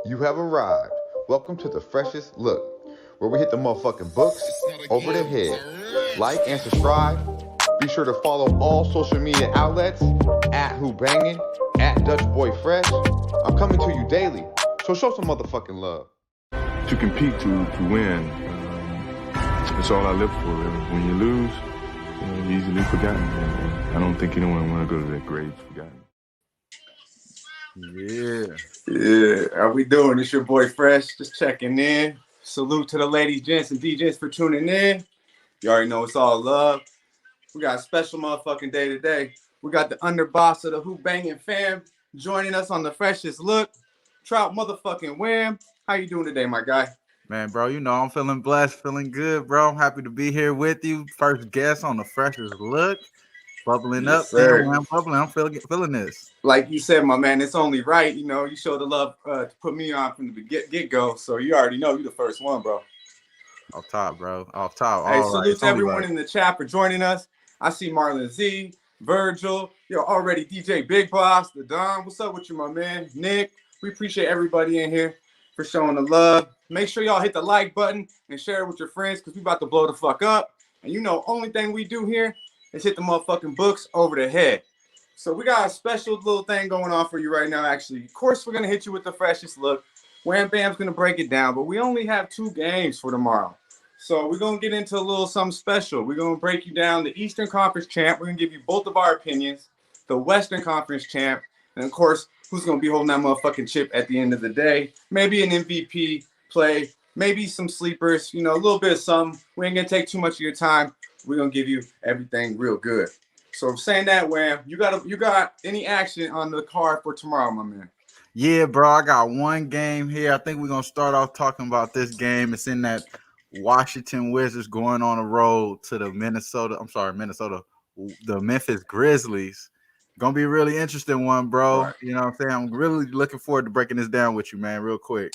You have arrived. Welcome to the Freshest Look, where we hit the motherfucking books over the head. Like and subscribe. Be sure to follow all social media outlets at Who-Bangin, at Dutch Boy Fresh. I'm coming to you daily, so show some motherfucking love. To compete, to win, that's all I live for. When you lose, you're easily forgotten. And I don't think anyone want to go to that grave forgotten. Yeah. How we doing? It's your boy Fresh, just checking in. Salute to the ladies, gents, and DJs for tuning in. You already know it's all love. We got a special motherfucking day today. We got the underboss of the Who-Bangin fam joining us on the Freshest Look. Trot motherfucking Wham. How you doing today, my guy? Man, bro, you know I'm feeling blessed, feeling good, bro. I'm happy to be here with you. First guest on the Freshest Look. Bubbling Yes, up, sir. man. I'm bubbling. I'm feeling this. Like you said, my man, it's only right. You know, you showed the love to put me on from the get-go, so you already know you're the first one, bro. Off top, bro. Off top. Hey, all salute right. to everyone in the chat for joining us. I see Marlon Z, Virgil, already DJ Bigboss, the Don. What's up with you, my man? Nick, we appreciate everybody in here for showing the love. Make sure y'all hit the like button and share it with your friends because we about to blow the fuck up. And only thing we do here is hit the motherfucking books over the head. So we got a special little thing going on for you right now, actually. Of course, we're going to hit you with the freshest look. Wham Bam's going to break it down, but we only have 2 games for tomorrow. So we're going to get into a little something special. We're going to break you down the Eastern Conference champ. We're going to give you both of our opinions, the Western Conference champ, and, of course, who's going to be holding that motherfucking chip at the end of the day. Maybe an MVP play, maybe some sleepers, a little bit of something. We ain't going to take too much of your time. We're going to give you everything real good. So saying that, Wham, you got any action on the card for tomorrow, my man? Yeah, bro. I got one game here. I think we're going to start off talking about this game. It's in that Washington Wizards going on a road to the the Memphis Grizzlies. Gonna be a really interesting one, bro. Right. You know what I'm saying? I'm really looking forward to breaking this down with you, man, real quick.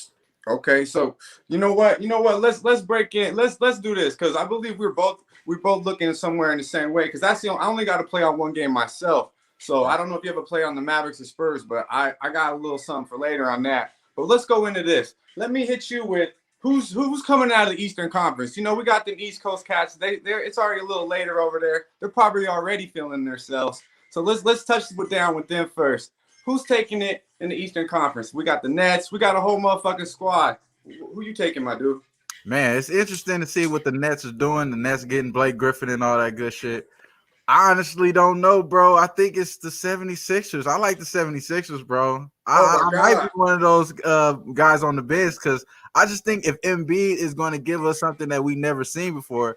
Okay, so you know what? Let's break in. Let's do this because I believe we're both looking somewhere in the same way. Because I only got to play on one game myself. So I don't know if you ever play on the Mavericks or Spurs, but I got a little something for later on that. But let's go into this. Let me hit you with who's coming out of the Eastern Conference. We got the East Coast cats. It's already a little later over there. They're probably already feeling themselves. So let's touch down with them first. Who's taking it in the Eastern Conference? We got the Nets. We got a whole motherfucking squad. Who you taking, my dude? Man, it's interesting to see what the Nets are doing. The Nets getting Blake Griffin and all that good shit. I honestly don't know, bro. I think it's the 76ers. I like the 76ers, bro. I might be one of those guys on the bench because I just think if Embiid is going to give us something that we never seen before,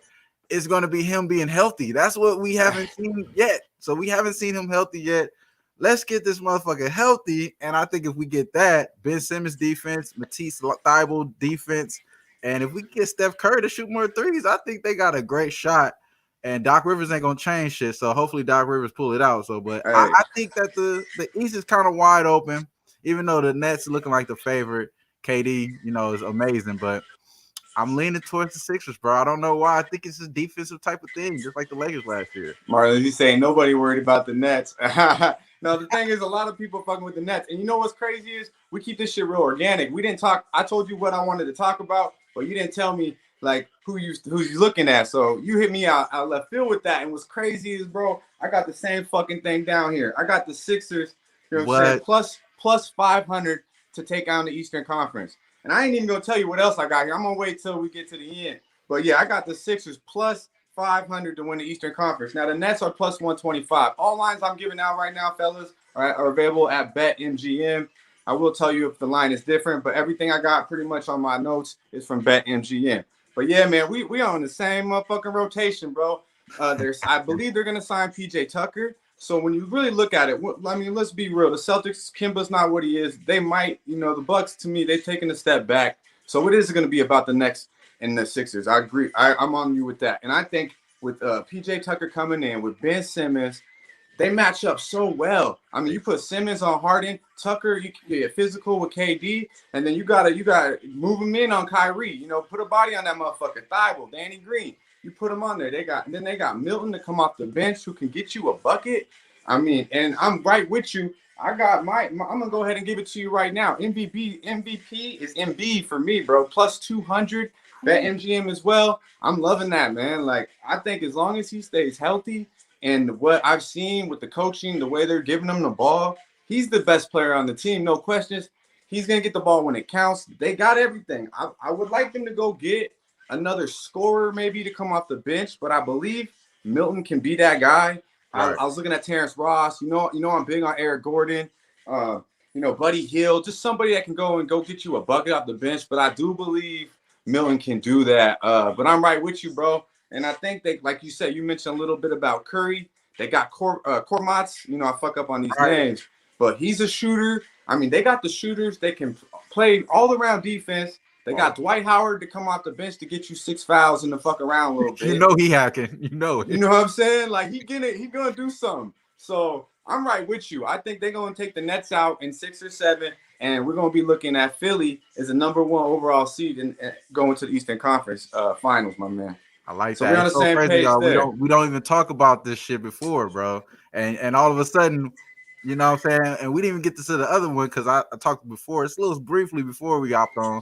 it's going to be him being healthy. That's what we haven't seen yet. So we haven't seen him healthy yet. Let's get this motherfucker healthy. And I think if we get that, Ben Simmons defense, Matisse Thybulle defense, and if we get Steph Curry to shoot more threes, I think they got a great shot. And Doc Rivers ain't gonna change shit. So hopefully Doc Rivers pull it out. So, but I think that the East is kind of wide open, even though the Nets are looking like the favorite. KD, is amazing, but I'm leaning towards the Sixers, bro. I don't know why. I think it's a defensive type of thing, just like the Lakers last year. Marlon, you saying nobody worried about the Nets. No, the thing is, a lot of people fucking with the Nets. And you know what's crazy is we keep this shit real organic. We didn't talk. I told you what I wanted to talk about, but you didn't tell me like who you looking at. So you hit me out left field with that. And what's crazy is, bro, I got the same fucking thing down here. I got the Sixers, what I'm saying, plus 500 to take on the Eastern Conference. And I ain't even gonna tell you what else I got here. I'm gonna wait till we get to the end. But yeah, I got the Sixers plus 500 to win the Eastern Conference. Now the Nets are plus 125. All lines I'm giving out right now, fellas, are available at BetMGM. I will tell you if the line is different, but everything I got pretty much on my notes is from BetMGM. But yeah, man, we on the same motherfucking rotation, bro. I believe they're gonna sign PJ Tucker. So when you really look at it, let's be real. The Celtics, Kimba's not what he is. They might, the Bucks, to me, they've taken a step back. So it is going to be about the next and the Sixers. I agree. I'm on you with that. And I think with PJ Tucker coming in, with Ben Simmons, they match up so well. I mean, you put Simmons on Harden, Tucker, you can get physical with KD, and then you gotta move him in on Kyrie. Put a body on that motherfucker. Thybulle, Danny Green. You put them on there. They got Milton to come off the bench who can get you a bucket. I mean, and I'm right with you. I got I'm gonna go ahead and give it to you right now. MVP is MB for me, bro. Plus 200. Bet MGM as well. I'm loving that, man. Like, I think as long as he stays healthy and what I've seen with the coaching, the way they're giving him the ball, he's the best player on the team, no questions. He's gonna get the ball when it counts. They got everything. I would like them to go get another scorer maybe to come off the bench, but I believe Milton can be that guy. Right. I was looking at Terrence Ross. You know, I'm big on Eric Gordon. Buddy Hield, just somebody that can go get you a bucket off the bench. But I do believe Milton can do that. But I'm right with you, bro. And I think they, like you said, you mentioned a little bit about Curry. They got Kormats. You know, I fuck up on these names, but he's a shooter. I mean, they got the shooters. They can play all around defense. They got Dwight Howard to come off the bench to get you 6 fouls and to fuck around a little bit. You know he hacking. You know it. You know what I'm saying? Like, he gonna do something. So I'm right with you. I think they're gonna take the Nets out in 6 or 7, and we're gonna be looking at Philly as a number 1 overall seed and going to the Eastern Conference Finals, my man. I like so that. We're on the same crazy, page y'all. there. We don't even talk about this shit before, bro. And all of a sudden, you know what I'm saying? And we didn't even get to see the other one because I talked before. It's a little briefly before we hopped on.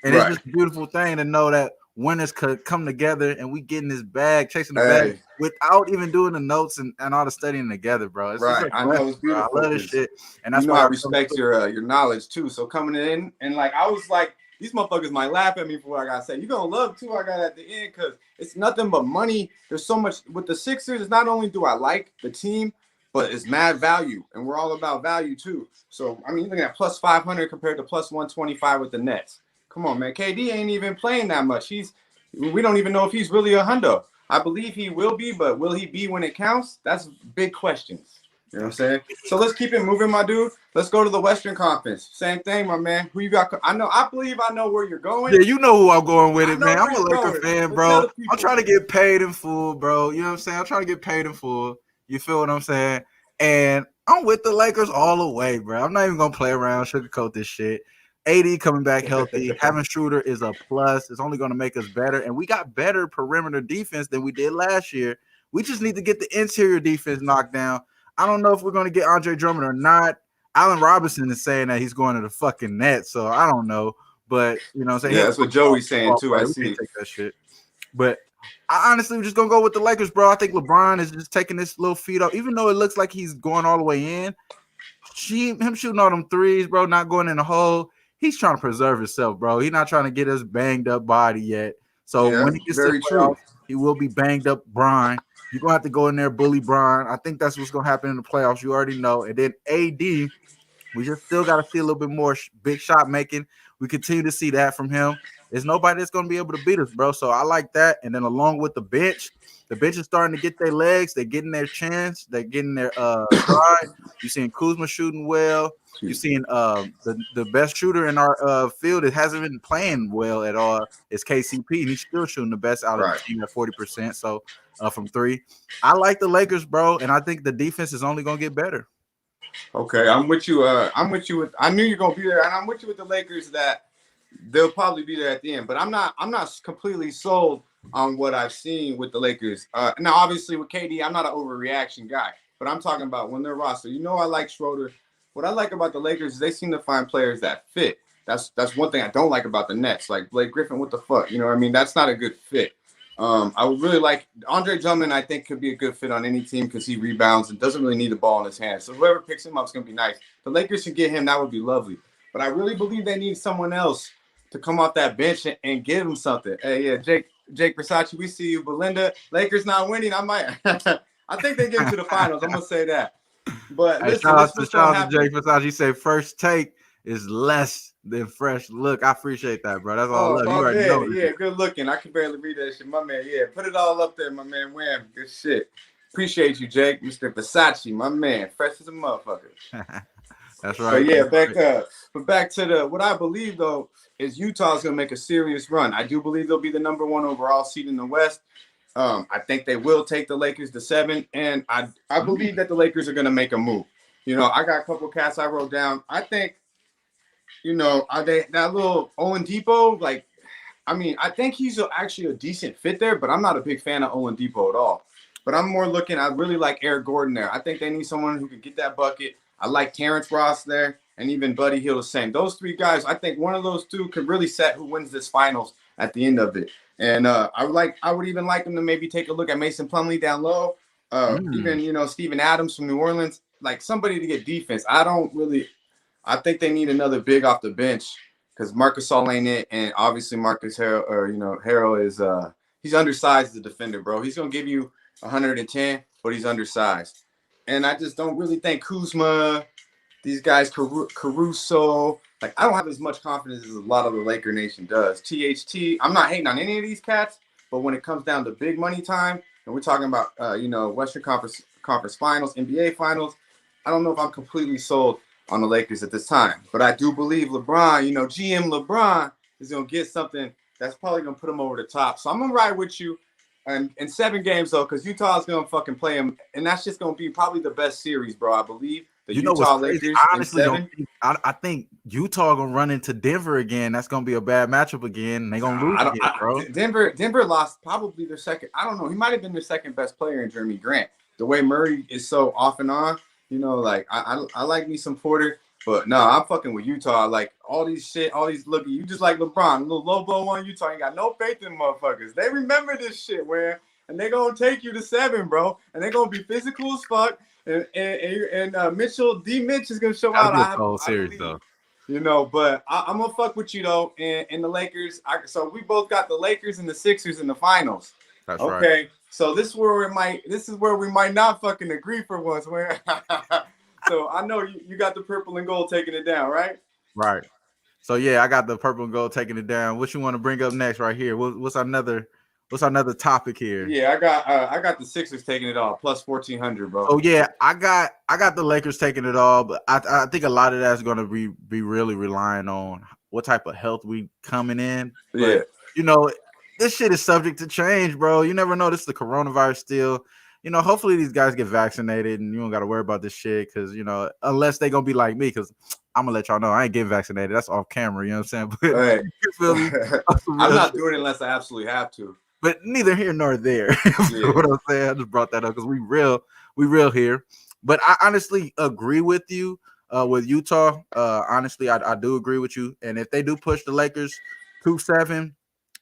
And it's just a beautiful thing to know that winners could come together and we getting this bag, chasing the bag without even doing the notes and all the studying together, bro. It's just I know it's beautiful. I love this shit. And that's why why I respect your knowledge too. So coming in and like I was like, these motherfuckers might laugh at me for what I gotta say. You're gonna love too. I got at the end because it's nothing but money. There's so much with the Sixers. It's not only do I like the team, but it's mad value, and we're all about value too. So I mean, you're looking at plus 500 compared to plus 125 with the Nets. Come on, man. KD ain't even playing that much. We don't even know if he's really a hundo. I believe he will be, but will he be when it counts? That's big questions. You know what I'm saying? So let's keep it moving, my dude. Let's go to the Western Conference. Same thing, my man. Who you got? I believe I know where you're going. Yeah, you know who I'm going with it, man. I'm a Laker fan, bro. People, I'm trying to get paid in full, bro. You know what I'm saying? I'm trying to get paid in full. You feel what I'm saying? And I'm with the Lakers all the way, bro. I'm not even going to play around, sugarcoat this shit. AD coming back healthy. Having Schroeder is a plus. It's only going to make us better. And we got better perimeter defense than we did last year. We just need to get the interior defense knocked down. I don't know if we're going to get Andre Drummond or not. Allen Robinson is saying that he's going to the fucking Nets, so I don't know. But, you know what I'm saying? Yeah, that's what Joey's saying, too. I see. Take that shit. But I honestly just going to go with the Lakers, bro. I think LeBron is just taking this little feet off. Even though it looks like he's going all the way in, him shooting all them threes, bro, not going in the hole. He's trying to preserve himself, bro. He's not trying to get his banged up body yet. So when he gets to the playoffs, he will be banged up, Brian. You're going to have to go in there, bully Brian. I think that's what's going to happen in the playoffs. You already know. And then AD, we just still got to see a little bit more big shot making. We continue to see that from him. There's nobody that's going to be able to beat us, bro. So I like that. And then along with the bench is starting to get their legs. They're getting their chance. They're getting their stride. You're seeing Kuzma shooting well. You're seeing the best shooter in our field. It hasn't been playing well at all. It's KCP, and he's still shooting the best out of the team at 40%. So from 3, I like the Lakers, bro, and I think the defense is only gonna get better. Okay, I'm with you. I knew you're gonna be there, and I'm with you with the Lakers that they'll probably be there at the end. But I'm not completely sold on what I've seen with the Lakers. Now, obviously with KD, I'm not an overreaction guy, but I'm talking about when their roster. You know, I like Schroeder. What I like about the Lakers is they seem to find players that fit. That's one thing I don't like about the Nets. Like Blake Griffin, what the fuck? You know what I mean? That's not a good fit. I would really like Andre Drummond. I think could be a good fit on any team because he rebounds and doesn't really need the ball in his hands. So whoever picks him up is going to be nice. The Lakers should get him. That would be lovely. But I really believe they need someone else to come off that bench and give him something. Hey, yeah, Jake Versace, we see you. Belinda, Lakers not winning. I might. I think they get into the finals. I'm going to say that. But listen, shout out to Jake Versace. Say first take is less than fresh look. I appreciate that, bro. That's all I love. You already know. Yeah, good looking. I can barely read that shit. My man, yeah. Put it all up there, my man. Wham. Good shit. Appreciate you, Jake. Mr. Versace, my man. Fresh as a motherfucker. That's right. So yeah, back to what I believe though is Utah's gonna make a serious run. I do believe they'll be the number 1 overall seed in the West. I think they will take the Lakers to 7, and I believe that the Lakers are gonna make a move. You know, I got a couple cats I wrote down. I think, you know, that little Oladipo, like, I mean, I think he's actually a decent fit there, but I'm not a big fan of Oladipo at all. But I'm more looking, I really like Eric Gordon there. I think they need someone who can get that bucket. I like Terrence Ross there, and even Buddy Hield the same. Those three guys, I think one of those two could really set who wins this finals at the end of it. And I would even like them to maybe take a look at Mason Plumlee down low. Even, you know, Steven Adams from New Orleans, like somebody to get defense. I think they need another big off the bench because Marcus All ain't it. And obviously Marcus Harrell, or, you know, Harrell is, he's undersized as a defender, bro. He's going to give you 110, but he's undersized. And I just don't really think Kuzma, these guys, Caruso, like I don't have as much confidence as a lot of the Laker Nation does. THT, I'm not hating on any of these cats, but when it comes down to big money time, and we're talking about, you know, Western Conference Finals, NBA Finals, I don't know if I'm completely sold on the Lakers at this time. But I do believe LeBron, you know, GM LeBron is going to get something that's probably going to put him over the top. So I'm going to ride with you in 7 games, though, because Utah's going to fucking play him. And that's just going to be probably the best series, bro, I believe. The Utah Lakers I honestly don't think, I think Utah going to run into Denver again. That's going to be a bad matchup again. They're going to lose again, bro. Denver lost probably their second. I don't know. He might have been their second best player in Jeremy Grant. The way Murray is so off and on, you know, like I like me some Porter. But no, I'm fucking with Utah. Like all these looking. You just like LeBron, a little low blow on Utah. You got no faith in motherfuckers. They remember this shit, man. And they're going to take you to 7, bro. And they're going to be physical as fuck. And Mitchell, Mitch is going to show out. I whole series, though. You know, but I'm going to fuck with you, though. And the Lakers. So we both got the Lakers and the Sixers in the finals. That's okay. Right. So this is where we might not fucking agree for once. Where so I know you got the purple and gold taking it down, right? Right. So yeah, I got the purple and gold taking it down. What you want to bring up next right here? What's another topic here? Yeah, I got the Sixers taking it all, plus 1,400, bro. Oh yeah, I got the Lakers taking it all, but I think a lot of that's going to be really relying on what type of health we coming in. Yeah. But, you know, this shit is subject to change, bro. You never know. This is the coronavirus still. You know, hopefully these guys get vaccinated and you don't got to worry about this shit because, you know, unless they going to be like me, because I'm going to let y'all know I ain't getting vaccinated. That's off camera, you know what I'm saying? But, hey. you feel me? I'm not doing it unless I absolutely have to. But neither here nor there. You know what I'm saying? I just brought that up because we real here. But I honestly agree with you with Utah. Honestly, I do agree with you. And if they do push the Lakers 2-7,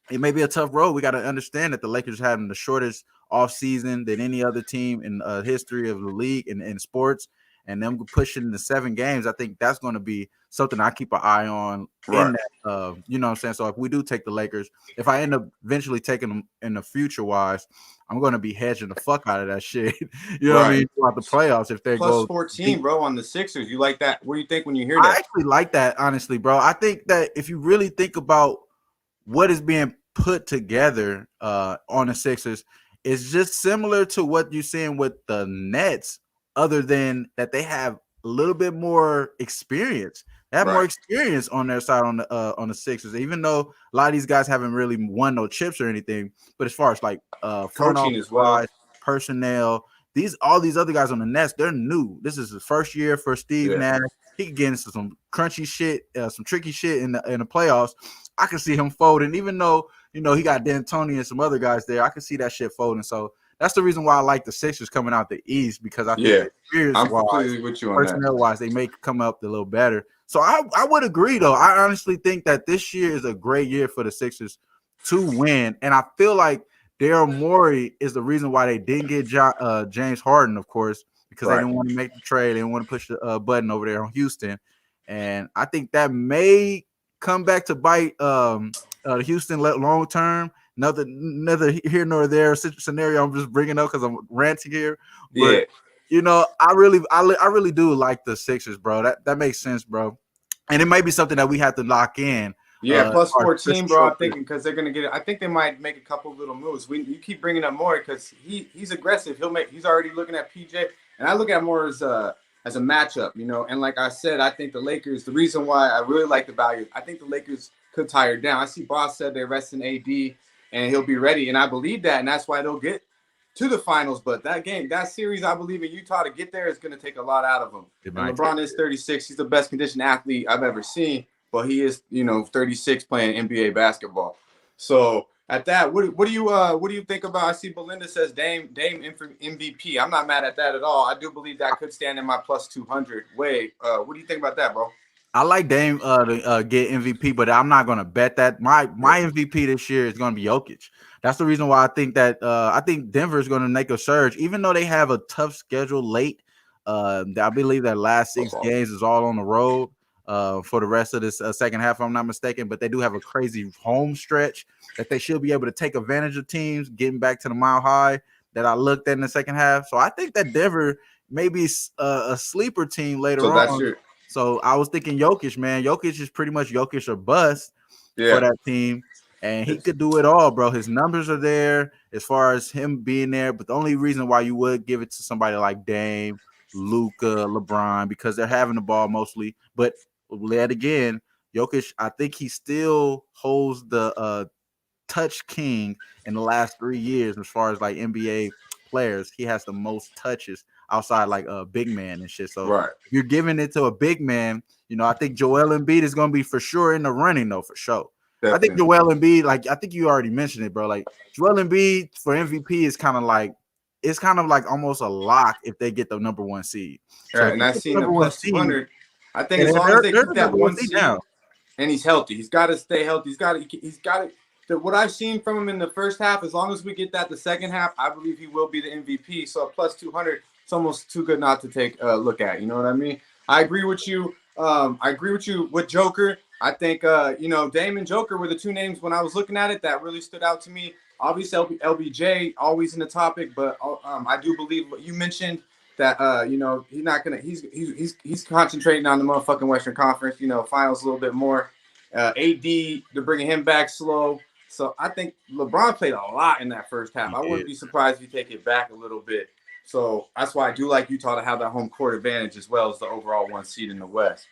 it may be a tough road. We got to understand that the Lakers are having the shortest offseason than any other team in history of the league in sports. And them pushing the 7 games, I think that's going to be something I keep an eye on. Right. In that, you know what I'm saying? So if we do take the Lakers, if I end up eventually taking them in the future wise, I'm going to be hedging the fuck out of that shit. You know what I mean? Throughout the playoffs, if they plus go 14, deep. Bro, on the Sixers. You like that? What do you think when you hear that? I actually like that, honestly, bro. I think that if you really think about what is being put together on the Sixers, it's just similar to what you're seeing with the Nets, other than that they have a little bit more experience. They have more experience on their side on the Sixers, even though a lot of these guys haven't really won no chips or anything. But as far as like coaching as well, personnel, all these other guys on the Nets, they're new. This is his first year for Steve Nash. He can get into some crunchy shit, some tricky shit in the playoffs. I can see him folding, even though, you know, he got D'Antoni and some other guys there. I can see that shit folding. So that's the reason why I like the Sixers coming out the East, because I think I'm completely with you on that. Personnel-wise, they may come up a little better. So I would agree, though. I honestly think that this year is a great year for the Sixers to win. And I feel like Daryl Morey is the reason why they didn't get James Harden, of course, because they didn't want to make the trade. They didn't want to push the button over there on Houston. And I think that may come back to bite Houston long term. Another here nor there scenario I'm just bringing up because I'm ranting here. But you know, I really do like the Sixers, bro. That makes sense, bro. And it might be something that we have to lock in. Yeah, plus 14, bro. I'm thinking because they're gonna get it. I think they might make a couple of little moves. You keep bringing up Morey because he's aggressive. He's already looking at PJ, and I look at more as a matchup, you know. And like I said, I think the Lakers. The reason why I really like the value, I think the Lakers could tire down. I see Boss said they're resting AD, and he'll be ready, and I believe that, and that's why they'll get to the finals. But that series, I believe in Utah to get there is going to take a lot out of them. And LeBron is 36. He's the best conditioned athlete I've ever seen. But he is, 36 playing NBA basketball. So At that, what do you think about? I see Belinda says Dame MVP. I'm not mad at that at all. I do believe that could stand in my plus 200 way. What do you think about that, bro? I like Dame to get MVP, but I'm not gonna bet that. My MVP this year is gonna be Jokic. That's the reason why I think that I think Denver is gonna make a surge, even though they have a tough schedule late. I believe that last 6 games is all on the road for the rest of this second half, if I'm not mistaken. But they do have a crazy home stretch that they should be able to take advantage of teams getting back to the mile high that I looked at in the second half. So I think that Denver may be a sleeper team later on. So I was thinking Jokic, man. Jokic is pretty much Jokic or bust for that team. And he could do it all, bro. His numbers are there as far as him being there. But the only reason why you would give it to somebody like Dame, Luka, LeBron, because they're having the ball mostly. But yet again, Jokic, I think he still holds the touch king in the last 3 years as far as like NBA players. He has the most touches outside like a big man and shit. So you're giving it to a big man. You know, I think Joel Embiid is going to be for sure in the running though, for sure. Definitely. I think Joel Embiid, like I think you already mentioned it, bro. Like Joel Embiid for MVP is kind of like almost a lock if they get the number 1 seed. So and I seen the plus 200. I think as long as they keep that 1 seed down, and he's healthy, he's got to stay healthy. He's got to. What I've seen from him in the first half, as long as we get that the second half, I believe he will be the MVP. So plus 200, it's almost too good not to take a look at. You know what I mean? I agree with you. With Joker. I think Dame and Joker were the 2 names when I was looking at it that really stood out to me. Obviously, LBJ always in the topic, but I do believe what you mentioned that he's not gonna. He's concentrating on the motherfucking Western Conference. Finals a little bit more. AD, they're bringing him back slow. So I think LeBron played a lot in that first half. I wouldn't be surprised if you take it back a little bit. So that's why I do like Utah to have that home court advantage as well as the overall 1 seed in the West.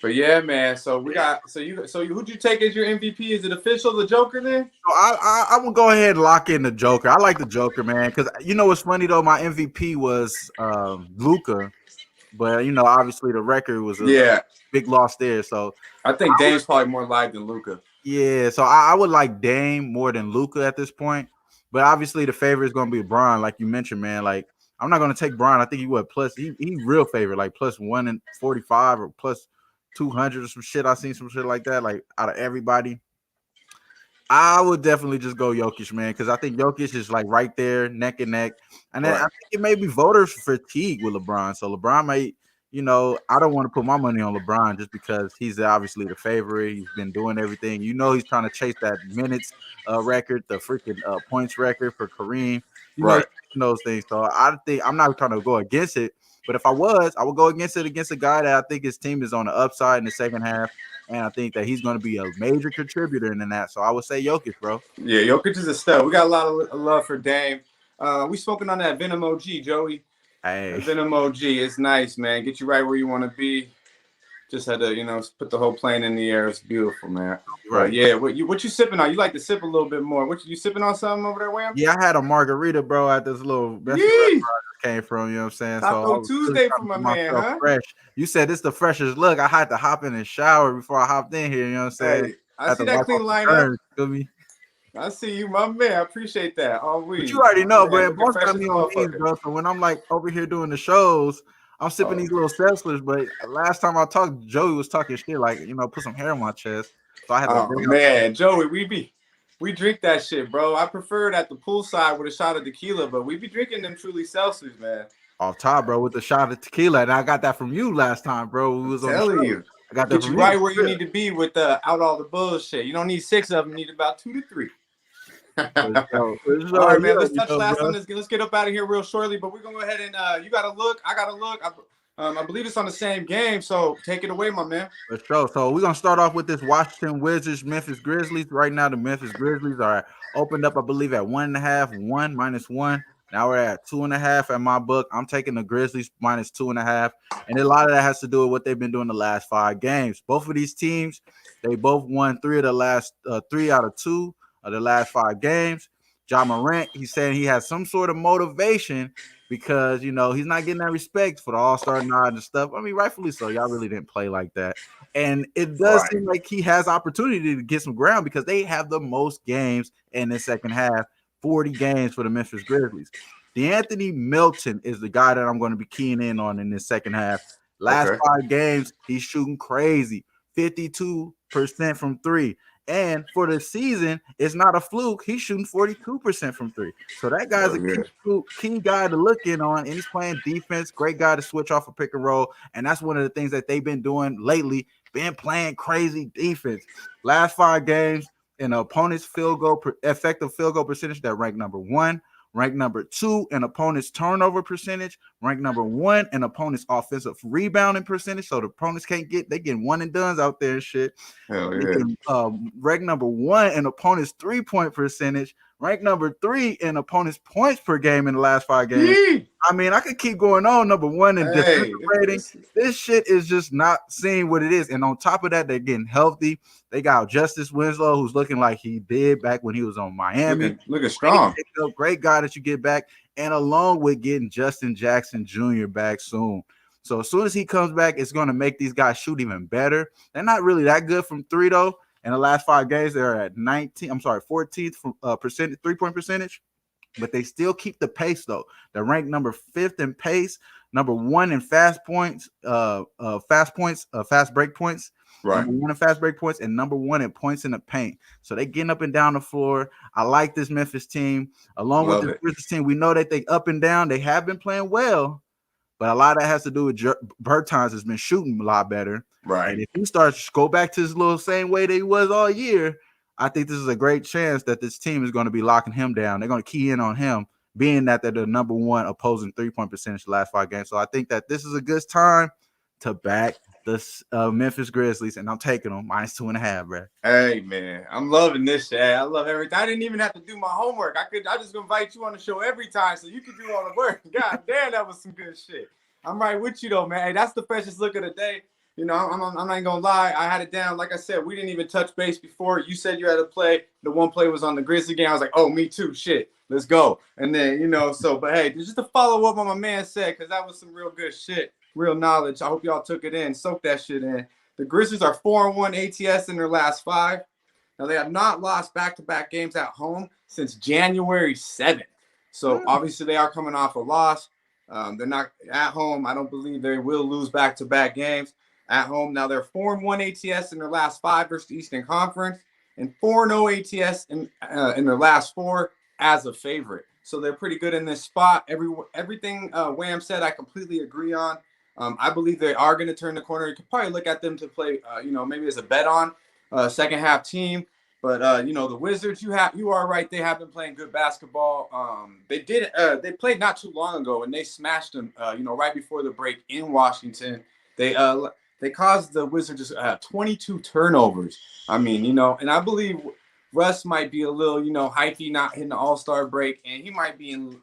But yeah, man. So we got who'd you take as your MVP? Is it official, the Joker then? I will go ahead and lock in the Joker. I like the Joker, man, because you know what's funny though. My MVP was Luka, but obviously the record was a big loss there. So I think Dame's probably more live than Luka. Yeah, so I would like Dame more than Luka at this point, but obviously the favorite is going to be Bron, like you mentioned, man. Like I'm not going to take Bron. I think he real favorite, like plus 145 or plus 200 or some shit. I seen some shit like that, like out of everybody. I would definitely just go Jokic, man, because I think Jokic is like right there, neck and neck, and then I think it may be voters fatigue with LeBron. So LeBron may. I don't want to put my money on LeBron just because he's obviously the favorite. He's been doing everything. He's trying to chase that minutes record, the freaking points record for Kareem. Those things. So I think I'm not trying to go against it. But if I would go against a guy that I think his team is on the upside in the second half. And I think that he's going to be a major contributor in that. So I would say Jokic, bro. Yeah, Jokic is a stud. We got a lot of love for Dame. We spoken on that Venom OG, Joey. Hey. Venom OG, it's nice, man. Get you right where you want to be. Just had to, put the whole plane in the air. It's beautiful, man. Right. Yeah. What you sipping on? You like to sip a little bit more. What you sipping on? Something over there, Wham? Yeah, I had a margarita, bro, at this little restaurant I came from. You know what I'm saying? Taco Tuesday for my man, huh? Fresh. You said this the freshest look. I had to hop in and shower before I hopped in here. You know what I'm saying? Hey, I see that clean lineup. Feel me? I see you, my man. I appreciate that. All week. But you already know, bro. Boss got me on these, bro. So when I'm like over here doing the shows, I'm sipping these little seltzers. But last time I talked, Joey was talking shit like, put some hair on my chest. So I had to bring man, Joey, we drink that shit, bro. I prefer it at the poolside with a shot of tequila, but we be drinking them truly seltzers, man. Off top, bro, with the shot of tequila. And I got that from you last time, bro. We was on telling you. I got that from you right where you need to be with out all the bullshit. You don't need 6 of them. You need about 2 to 3. All right, man. Let's touch last on this. Let's get up out of here real shortly. But we're gonna go ahead and you got to look. I got to look. I believe it's on the same game. So take it away, my man. For sure. So we're gonna start off with this Washington Wizards, Memphis Grizzlies. Right now, the Memphis Grizzlies are opened up, I believe, at 1.5, -1. Now we're at 2.5 at my book. I'm taking the Grizzlies -2.5, and a lot of that has to do with what they've been doing the last 5 games. Both of these teams, they both won 3 out of 2. Of the last 5 games. Ja Morant, he's saying he has some sort of motivation because he's not getting that respect for the All-Star nod and stuff. I mean, rightfully so. Y'all really didn't play like that. And it does seem like he has opportunity to get some ground because they have the most games in the second half, 40 games for the Memphis Grizzlies. DeAnthony Melton is the guy that I'm going to be keying in on in this second half. Last 5 games, he's shooting crazy, 52% from 3. And for the season, it's not a fluke. He's shooting 42% from 3. So that guy's a key guy to look in on, and he's playing defense. Great guy to switch off a pick and roll. And that's one of the things that they've been doing lately, been playing crazy defense. Last 5 games, an opponent's effective field goal percentage that ranked number 1. Ranked number 2 in opponent's turnover percentage. Ranked number 1 in opponent's offensive rebounding percentage. So the opponents they getting one and dones out there and shit. Ranked number 1 in opponent's 3-point percentage. Ranked number 3 in opponent's points per game in the last 5 games. I mean, I could keep going on. Number 1 in defensive rating. This shit is just not seeing what it is. And on top of that, they're getting healthy. They got Justice Winslow, who's looking like he did back when he was on Miami. Looking strong. Great guy that you get back. And along with getting Justin Jackson Jr. back soon. So as soon as he comes back, it's going to make these guys shoot even better. They're not really that good from 3, though. In the last 5 games, they're at 14th percentage, 3-point percentage. But they still keep the pace, though. They're ranked number 5th in pace, number 1 in fast break points. Right. Number 1 in fast break points and number 1 in points in the paint. So they getting up and down the floor. I like this Memphis team. Along with the Grizzlies team, we know that they up and down. They have been playing well, but a lot of that has to do with Bertans has been shooting a lot better. Right. And if he starts to go back to his little same way that he was all year, I think this is a great chance that this team is going to be locking him down. They're going to key in on him, being that they're the number 1 opposing 3-point percentage the last 5 games. So I think that this is a good time to back the Memphis Grizzlies, and I'm taking them -2.5, bro. Hey, man, I'm loving this shit. I love everything. I didn't even have to do my homework. I just invite you on the show every time so you can do all the work. God damn, that was some good shit. I'm right with you, though, man. Hey, that's the freshest look of the day. I'm not even going to lie. I had it down. Like I said, we didn't even touch base before. You said you had to play. The one play was on the Grizzly game. I was like, oh, me too. Shit, let's go. And then, but hey, just to follow up on my man said, because that was some real good shit, real knowledge. I hope y'all took it in, soak that shit in. The Grizzlies are 4-1 ATS in their last 5. Now, they have not lost back-to-back games at home since January 7th. So, obviously, they are coming off a loss. They're not at home. I don't believe they will lose back-to-back games. At home, now they're 4-1 ATS in their last 5 versus the Eastern Conference, and 4-0 ATS in their last 4 as a favorite. So they're pretty good in this spot. Everything Wham said, I completely agree on. I believe they are going to turn the corner. You could probably look at them to play, maybe as a bet on second half team. But the Wizards, you are right. They have been playing good basketball. They played not too long ago, and they smashed them. Right before the break in Washington. They caused the Wizards 22 turnovers. I mean, and I believe Russ might be a little, hypey, not hitting the All-Star break, and he might be in,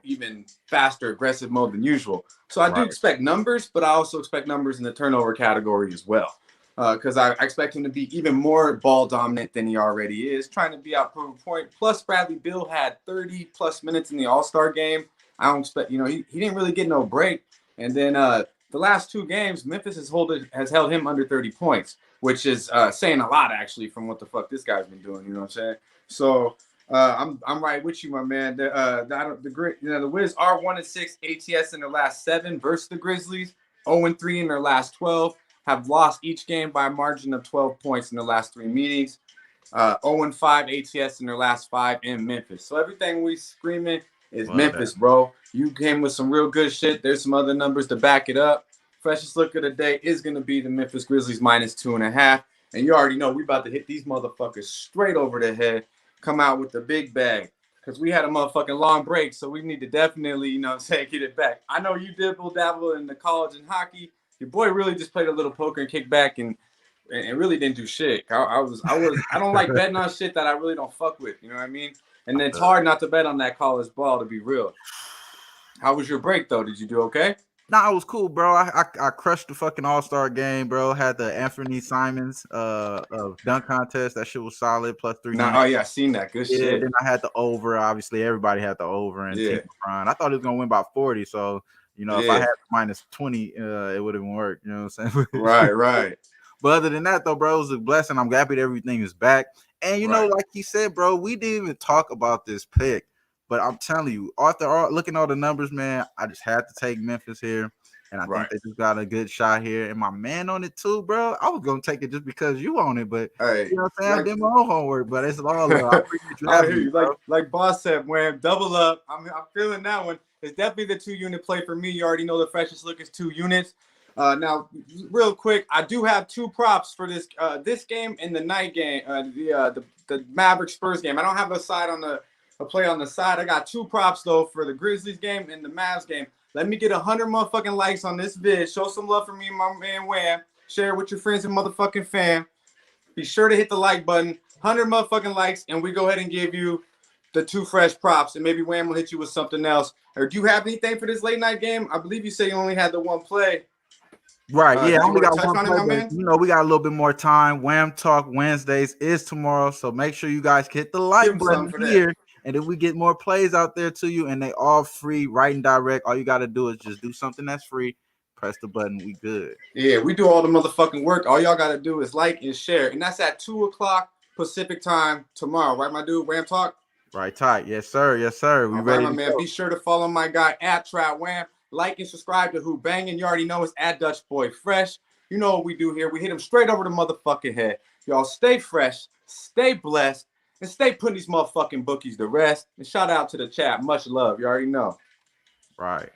even faster, aggressive mode than usual. So I do expect numbers, but I also expect numbers in the turnover category as well, because I expect him to be even more ball dominant than he already is, trying to be out prove a point. Plus, Bradley Beal had 30-plus minutes in the All-Star game. I don't expect, he didn't really get no break, and then the last 2 games, Memphis has held him under 30 points, which is saying a lot, actually, from what the fuck this guy's been doing. You know what I'm saying? So I'm right with you, my man. The Wiz are 1-6 ATS in their last 7 versus the Grizzlies, 0-3 in their last 12. Have lost each game by a margin of 12 points in their last 3 meetings. 0-5 ATS in their last 5 in Memphis. So everything we screaming is Memphis, bro. You came with some real good shit. There's some other numbers to back it up. Freshest look of the day is going to be the Memphis Grizzlies -2.5. And you already know we about to hit these motherfuckers straight over the head. Come out with the big bag. Because we had a motherfucking long break, so we need to definitely, get it back. I know you dabble in the college and hockey. Your boy really just played a little poker and kicked back and really didn't do shit. I don't like betting on shit that I really don't fuck with. You know what I mean? And it's hard not to bet on that college ball, to be real. How was your break, though? Did you do okay? Nah, it was cool, bro. I crushed the fucking All-Star game, bro. Had the Anthony Simons dunk contest. That shit was solid, plus Nah, 390. oh yeah, I seen that. Good Yeah, shit. then I had the over. Obviously, everybody had the over and Yeah. Team LeBron. I thought he was gonna win by 40. So, if I Yeah. had minus 20, it would have worked. You know what I'm saying? Right. But other than that, though, bro, it was a blessing. I'm happy that everything is back. And Right. like he said, bro, we didn't even talk about this pick. But I'm telling you, after looking at all the numbers, man, I just had to take Memphis here. And I think they just got a good shot here. And my man on it too, bro. I was gonna take it just because you own it, but Hey, you know what I'm saying? I did my own homework, but it's all love. I appreciate you I having hear me, you. bro. Like Boss said, Wham, double up. I'm feeling that one. It's definitely the 2-unit play for me. You already know the freshest look is 2 units. Now, real quick, I do have 2 props for this game and the night game, the Maverick Spurs game. I don't have a play on the side. I got 2 props though for the Grizzlies game and the Mavs game. Let me get 100 motherfucking likes on this vid. Show some love for me and my man Wham. Share it with your friends and motherfucking fam. Be sure to hit the like button. 100 motherfucking likes, and we go ahead and give you the 2 fresh props, and maybe Wham will hit you with something else. Or do you have anything for this late night game? I believe you say you only had the 1 play. Right, yeah, I only got one play, my man? we got a little bit more time. WamTalk Wednesdays is tomorrow, so make sure you guys hit the like button here. And if we get more plays out there to you, and they all free, right and direct, all you got to do is just do something that's free. Press the button. We good. Yeah, we do all the motherfucking work. All y'all got to do is like and share. And that's at 2 o'clock Pacific time tomorrow. Right, my dude? WamTalk? Right, tight. Yes, sir. Yes, sir. We ready, my man. Go. Be sure to follow my guy at TrotWAM. Like and subscribe to Who-Bangin. You already know it's at Dutch Boy Fresh. You know what we do here. We hit him straight over the motherfucking head. Y'all stay fresh, stay blessed, and stay putting these motherfucking bookies to rest. And shout out to the chat. Much love. You already know. Right.